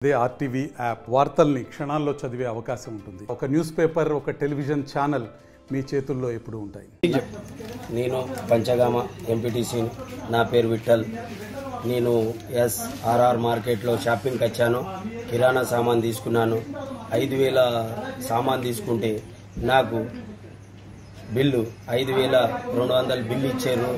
అదే RTV app వార్తల్ని క్షణాల్లో చదివే అవకాశం ఉంటుంది. ఒక న్యూస్ పేపర్, ఒక టెలివిజన్ ఛానల్ మీ చేతుల్లో ఎప్పుడు ఉంటాయి. నేను పంచగామ ఎంపీటీసీ. నా పేరు విఠల్. నేను ఎస్ఆర్ఆర్ మార్కెట్లో షాపింగ్కి వచ్చాను. కిరాణా సామాన్ తీసుకున్నాను. 5,000 సామాన్ తీసుకుంటే నాకు బిల్లు 5,200 బిల్లు ఇచ్చారు.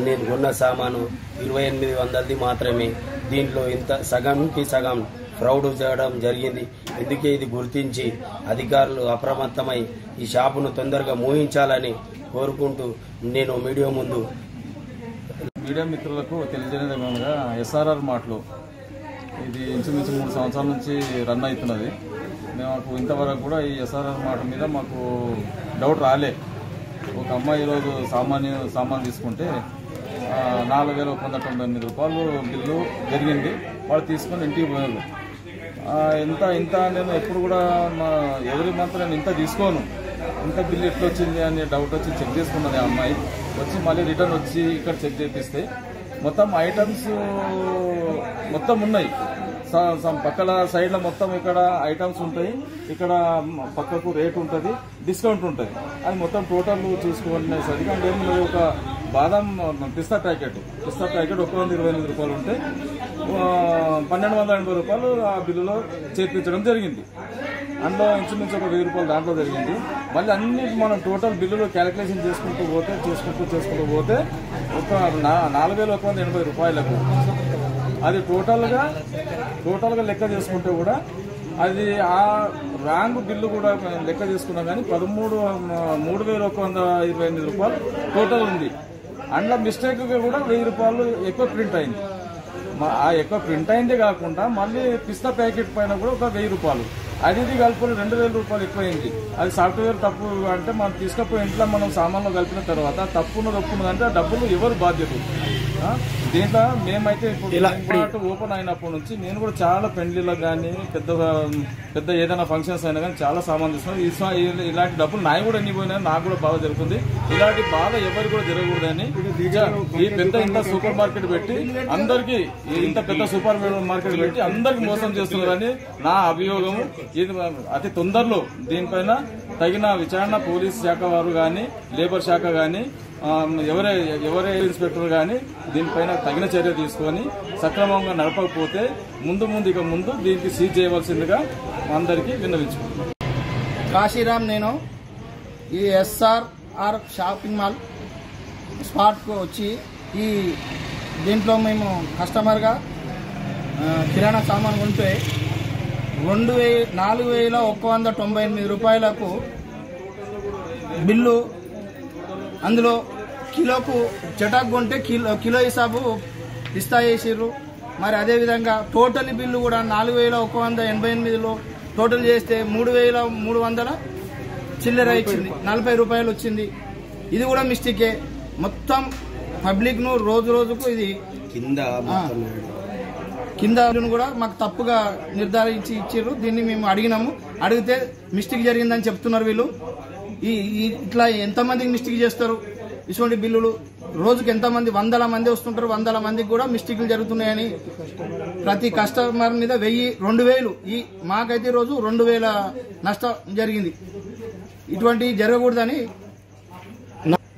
నేను కొన్న సామాను 2,800 మాత్రమే. దీంట్లో ఇంత సగంకి సగం ఫ్రాడ్ చేయడం జరిగింది. అందుకే ఇది గుర్తించి అధికారులు అప్రమత్తమై ఈ షాపును తొందరగా మూయించాలని కోరుకుంటూ నేను మీడియా మిత్రులకు తెలియజేయగా ఎస్ఆర్ఆర్ మార్ట్లో ఇది ఇంచుమించు 3 సంవత్సరాల నుంచి రన్ అవుతున్నది. మాకు ఇంతవరకు కూడా ఈ ఎస్ఆర్ఆర్ మార్ట్ మీద మాకు డౌట్ రాలే. ఒక అమ్మాయి ఈరోజు సామాన్ తీసుకుంటే 4,198 రూపాయలు బిల్లు జరిగింది. వాళ్ళు తీసుకొని ఇంటికి పోయారు. ఇంత నేను ఎప్పుడు కూడా ఎవరి మంత్ నేను ఇంత తీసుకోను, ఇంత బిల్లు ఎట్లా వచ్చింది అని డౌట్ వచ్చి చెక్ చేసుకున్నది. ఆ అమ్మాయి వచ్చి మళ్ళీ రిటర్న్ వచ్చి ఇక్కడ చెక్ చేపిస్తే మొత్తం ఐటమ్స్ మొత్తం ఉన్నాయి. పక్కల సైడ్లో మొత్తం ఇక్కడ ఐటమ్స్ ఉంటాయి. ఇక్కడ పక్కకు రేట్ ఉంటుంది, డిస్కౌంట్ ఉంటుంది. అది మొత్తం టోటల్ చూసుకునేసరికి అంటే ఒక బాదం పిస్తా ప్యాకెట్ 128 రూపాయలు ఉంటే 1,280 రూపాయలు ఆ బిల్లులో చేర్పించడం జరిగింది. అందులో ఇంచుమించు ఒక 1,000 రూపాయలు దాంట్లో జరిగింది. మళ్ళీ అన్ని మనం టోటల్ బిల్లులో క్యాలిక్యులేషన్ చేసుకుంటూ పోతే ఒక 4,180 రూపాయలకు అది టోటల్గా లెక్క చేసుకుంటే కూడా అది ఆ ర్యాంక్ బిల్లు కూడా లెక్క చేసుకున్నా కానీ 3,128 రూపాయలు టోటల్ ఉంది. అందులో మిస్టేక్గా కూడా 1,000 రూపాయలు ఎక్కువ ప్రింట్ అయింది. ఆ ఎక్కువ ప్రింట్ అయిందే కాకుండా మళ్ళీ పిస్తా ప్యాకెట్ పైన కూడా ఒక 1,000 రూపాయలు అది కలుపుకొని 2,000 రూపాయలు ఎక్కువైంది. అది సాఫ్ట్వేర్ తప్పు అంటే మనం తీసుకపోయి ఇంట్లో మనం సామాన్లు కలిపిన తర్వాత తప్పున్నదంటే ఆ డబ్బులు ఎవరు బాధ్యత. దీంట్లో మేమైతే ఇప్పుడు ఓపెన్ అయినప్పటి నుంచి నేను కూడా చాలా పెండ్లీలకు కానీ పెద్ద ఏదైనా ఫంక్షన్స్ అయినా కానీ చాలా సామాన్ తీసుకున్నాను. ఇలాంటి డబ్బులు నాయి కూడా ఎన్ని పోయినా నాకు కూడా బాధ జరుగుతుంది. ఇలాంటి బాధ ఎవరు కూడా జరగకూడదని ఈ ఇంత సూపర్ మార్కెట్ పెట్టి అందరికీ అందరికి మోసం చేస్తున్నారని నా అభియోగము. ఇది అతి తొందరలో దీనిపైన తగిన విచారణ పోలీస్ శాఖ వారు కానీ, లేబర్ శాఖ కానీ, ఎవరే ఇన్స్పెక్టర్ కానీ దీనిపైన తగిన చర్య తీసుకొని సక్రమంగా నడపకపోతే ముందు దీనికి సీజ్ చేయవలసిందిగా అందరికీ విన్నవించుకుంటున్నాను. కాశీరామ్. నేను ఈ ఎస్ఆర్ఆర్ షాపింగ్ మాల్ స్పాట్కు వచ్చి దీంట్లో మేము కస్టమర్గా కిరాణా సామాన్ కొంటే 4,198 రూపాయలకు బిల్లు. అందులో కిలోకు చటాక్ కొంటే కిలో హిసాబు పిస్తా వేసిర్రు. మరి అదేవిధంగా టోటల్ బిల్లు కూడా 4,188లో టోటల్ చేస్తే 3,300 చిల్లర ఇచ్చింది, 40 రూపాయలు వచ్చింది. ఇది కూడా మిస్టేకే. మొత్తం పబ్లిక్ ను రోజుకు ఇది కింద కూడా మాకు తప్పుగా నిర్ధారించి ఇచ్చారు. దీన్ని మేము అడిగితే మిస్టేక్ జరిగిందని చెప్తున్నారు వీళ్ళు. ఇట్లా ఎంతమందికి మిస్టేక్ చేస్తారు ఇటువంటి బిల్లులు? రోజుకి ఎంతమంది 100 మంది వస్తుంటారు, 100 మందికి కూడా మిస్టేక్లు జరుగుతున్నాయని ప్రతి కస్టమర్ మీద 1,000, 2,000 మాకైతే రోజు 2,000 నష్టం జరిగింది. ఇటువంటివి జరగకూడదని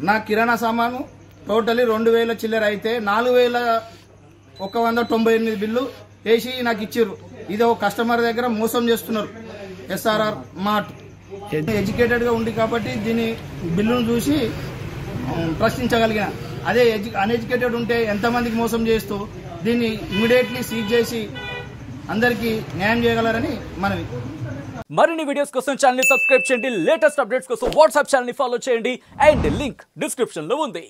నా కిరాణా సామాను టోటలీ 2,000 చిల్లర అయితే 4,198 బిల్లు వేసి నాకు ఇచ్చారు. ఇది ఒక కస్టమర్ దగ్గర మోసం చేస్తున్నారు. ఎస్ఆర్ఆర్ మార్ట్ ఎడ్యుకేటెడ్ గా ఉంది కాబట్టి దీని బిల్లును చూసి ప్రశ్నించగలిగిన. అదే అన్ఎడ్యుకేటెడ్ ఉంటే ఎంతమందికి మోసం చేస్తూ దీన్ని ఇమీడియట్లీ సీజ్ చేసి అందరికీ న్యాయం చేయగలరని మనవి. మరిన్ని వీడియోస్ కోసం ఛానల్ ని సబ్స్క్రైబ్ చేయండి. లేటెస్ట్ అప్డేట్స్ కోసం వాట్సాప్ ఛానల్ ని ఫాలో చేయండి. అండ్ లింక్ డిస్క్రిప్షన్ లో ఉంది.